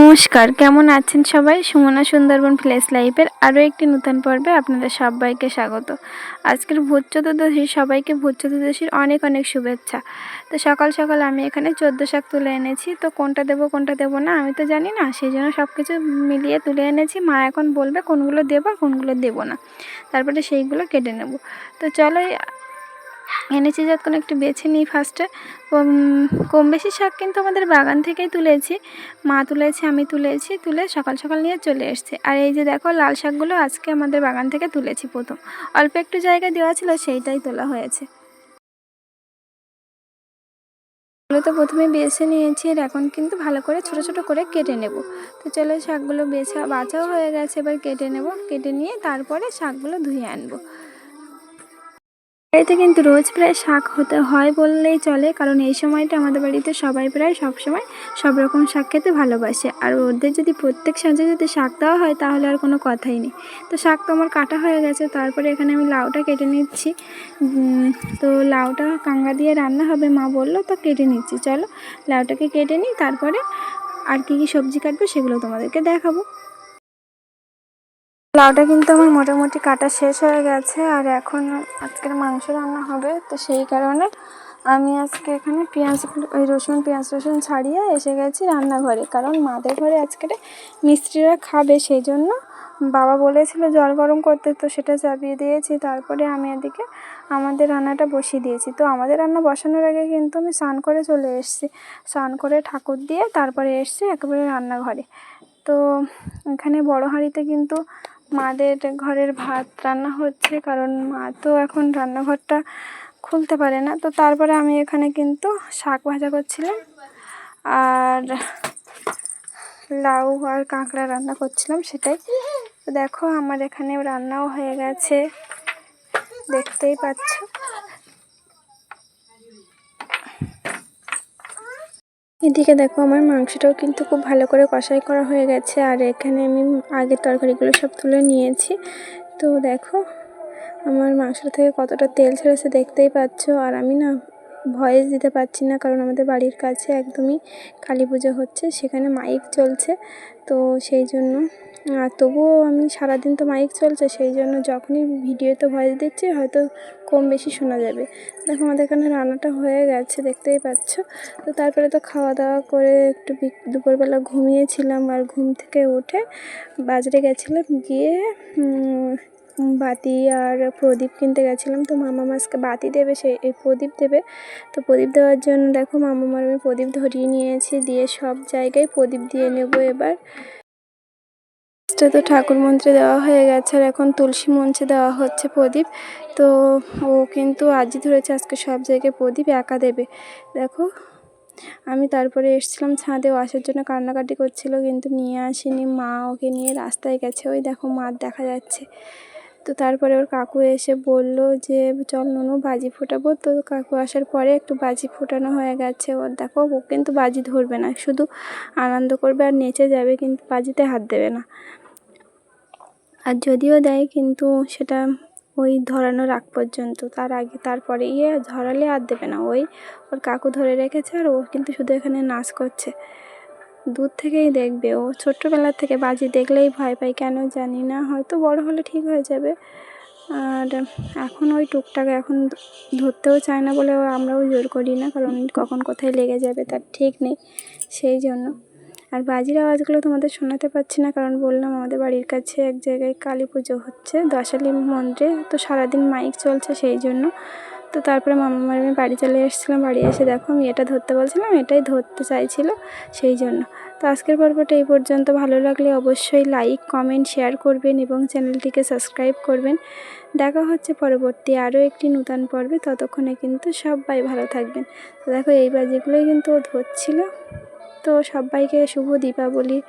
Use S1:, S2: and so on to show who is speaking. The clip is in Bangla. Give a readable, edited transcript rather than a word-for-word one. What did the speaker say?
S1: নমস্কার, কেমন আছেন সবাই? সুমনা সুন্দরবন ভিলেজ লাইফের আরও একটি নতুন পর্বে আপনাদের সবাইকে স্বাগত। আজকের ভূত চতুর্দশী, সবাইকে ভূত চতুর্দশীর অনেক অনেক শুভেচ্ছা। তো সকাল সকাল আমি এখানে 14 শাক তুলে এনেছি। তো কোনটা দেবো কোনটা দেবো না আমি তো জানি না, সেই জন্য সব কিছু মিলিয়ে তুলে এনেছি। মা এখন বলবে কোনগুলো দেবো আর কোনগুলো দেবো না, তারপরে সেইগুলো কেটে নেব। তো চলো, এনেছি যখন একটু বেছে নিই ফার্স্টে। কম বেশি শাক কিন্তু আমাদের বাগান থেকেই তুলেছি, মা তুলেছে, আমি তুলেছি, তুলে সকাল সকাল নিয়ে চলে এসেছি। আর এই যে দেখো, লাল শাকগুলো আজকে আমাদের বাগান থেকে তুলেছি প্রথম। অল্প একটু জায়গা দেওয়া ছিল, সেইটাই তোলা হয়েছে। এগুলো তো প্রথমে বেছে নিয়েছি, আর এখন কিন্তু ভালো করে ছোট ছোট করে কেটে নেব। তো চলো, শাকগুলো বাছাও হয়ে গেছে, এবার কেটে নেব। কেটে নিয়ে তারপরে শাকগুলো ধুয়ে আনবো। বাড়িতে কিন্তু রোজ প্রায় শাক হতে হয় বললেই চলে, কারণ এই সময়টা আমাদের বাড়িতে সবাই প্রায় সব সময় সব রকম শাক খেতে ভালোবাসে। আর ওদের যদি প্রত্যেক সাঁজে যদি শাক দেওয়া হয় তাহলে আর কোনো কথাই নেই। তো শাক তো আমার কাটা হয়ে গেছে, তারপরে এখানে আমি লাউটা কেটে নিচ্ছি। তো লাউটা কাঁঙ্গা দিয়ে রান্না হবে মা বললো, তো কেটে নিচ্ছি। চলো লাউটাকে কেটে নিই, তারপরে আর কী কী সবজি কাটবো সেগুলো তোমাদেরকে দেখাবো। লাউটা কিন্তু আমার মোটামুটি কাটা শেষ হয়ে গেছে, আর এখন আজকের মাংস রান্না হবে। তো সেই কারণে আমি আজকে এখানে পেঁয়াজ রসুন ছাড়িয়ে এসে গেছি রান্নাঘরে, কারণ মাদের ঘরে আজকের মিস্ত্রিরা খাবে, সেই জন্য বাবা বলেছিল জল গরম করতে, তো সেটা চাপিয়ে দিয়েছি। তারপরে আমি এদিকে আমাদের রান্নাটা বসিয়ে দিয়েছি। তো আমাদের রান্না বসানোর আগে কিন্তু আমি স্নান করে চলে এসেছি, স্নান করে ঠাকুর দিয়ে তারপরে এসেছি একেবারে রান্নাঘরে। তো এখানে বড় হাঁড়িতে কিন্তু মাদের ঘরের ভাত রান্না হচ্ছে, কারণ মা তো এখন রান্নাঘরটা খুলতে পারে না। তো তারপরে আমি এখানে কিন্তু শাক ভাজা করছিলাম, আর লাউ আর কাঁকড়া রান্না করছিলাম, সেটাই। তো দেখো, আমার এখানে রান্নাও হয়ে গেছে, দেখতেই পাচ্ছ। এদিকে দেখো, আমার মাংসটাও কিন্তু খুব ভালো করে কষাই করা হয়ে গেছে, আর এখানে আমি আগের তরকারিগুলো সব তুলে নিয়েছি। তো দেখো আমার মাংসটা থেকে কতটা তেল ছেড়েছে দেখতেই পাচ্ছ। আর আমি না ভয়েস দিতে পারছি না, কারণ আমাদের বাড়ির কাছে একদমই কালী পুজো হচ্ছে, সেখানে মাইক চলছে। তো সেই জন্য, আর তবুও আমি সারাদিন তো মাইক চলছে, সেই জন্য যখনই ভিডিওতে ভয়েস দিচ্ছি হয়তো কম বেশি শোনা যাবে। দেখো আমাদের এখানে রান্নাটা হয়ে গেছে, দেখতেই পাচ্ছ। তো তারপরে তো খাওয়া দাওয়া করে একটু দুপুরবেলা ঘুমিয়েছিলাম, আর ঘুম থেকে উঠে বাজারে গেছিলাম, গিয়ে বাতি আর প্রদীপ কিনতে গেছিলাম। তো মামা আজকে বাতি দেবে, এই প্রদীপ দেবে। তো প্রদীপ দেওয়ার জন্য দেখো মামার আমি প্রদীপ ধরিয়ে নিয়েছি, দিয়ে সব জায়গায় প্রদীপ দিয়ে নেব এবার। তো ঠাকুর মন্ত্রে দেওয়া হয়ে গেছে, আর এখন তুলসী মঞ্চে দেওয়া হচ্ছে প্রদীপ। তো ও কিন্তু আজই ধরেছে আজকে সব জায়গায় প্রদীপ একা দেবে। দেখো আমি তারপরে এসেছিলাম ছাদে, ও আসার জন্য কান্নাকাটি করছিল, কিন্তু নিয়ে আসেনি, মা ওকে নিয়ে রাস্তায় গেছে। ওই দেখো মাঠ দেখা যাচ্ছে। তো তারপরে ওর কাকু এসে বলল যে চল নুনু বাজি ফোটাবো। তো কাকু আসার পরে একটু বাজি ফোটানো হয়ে গেছে। ওর দেখো, ও কিন্তু বাজি ধরবে না, শুধু আনন্দ করবে আর নেচে যাবে, কিন্তু বাজিতে হাত দেবে না। আর যদিও দেয় কিন্তু সেটা ওই ধরানোর আগ পর্যন্ত, তার আগে তারপরে ধরালে আর দেবে না। ওর কাকু ধরে রেখেছে, আর ও কিন্তু শুধু এখানে নাচ করছে, দূর থেকেই দেখবে। ও ছোট্টবেলার থেকে বাজি দেখলেই ভয় পায়, কেন জানি না, হয়তো বড় হলে ঠিক হয়ে যাবে। আর এখন ওই টুকটাক এখন ধরতেও চায় না বলে আমরাও জোর করি না, কারণ কখন কোথায় লেগে যাবে তার ঠিক নেই, সেই জন্য। আর বাজির আওয়াজগুলো তোমাদের শোনাতে পারছি না, কারণ বললাম আমাদের বাড়ির কাছে এক জায়গায় কালী পুজো হচ্ছে, দশালী মন্দিরে। তো সারাদিন মাইক চলছে, সেই জন্য। তো তারপরে মামার আমি বাড়ি চলে এসেছিলাম। বাড়ি এসে দেখো আমি এটা ধরতে বলছিলাম, এটাই ধরতে চাইছিল, সেই জন্য। তো আজকের পর্বটা এই পর্যন্ত। ভালো লাগলে অবশ্যই লাইক কমেন্ট শেয়ার করবেন এবং চ্যানেলটিকে সাবস্ক্রাইব করবেন। দেখা হচ্ছে পরবর্তী আরও একটি নতুন পর্বে, ততক্ষণে কিন্তু সবাই ভালো থাকবেন। তো দেখো এই বাজিগুলোই কিন্তু ও ধরছিল। তো সবাইকে শুভ দীপাবলি।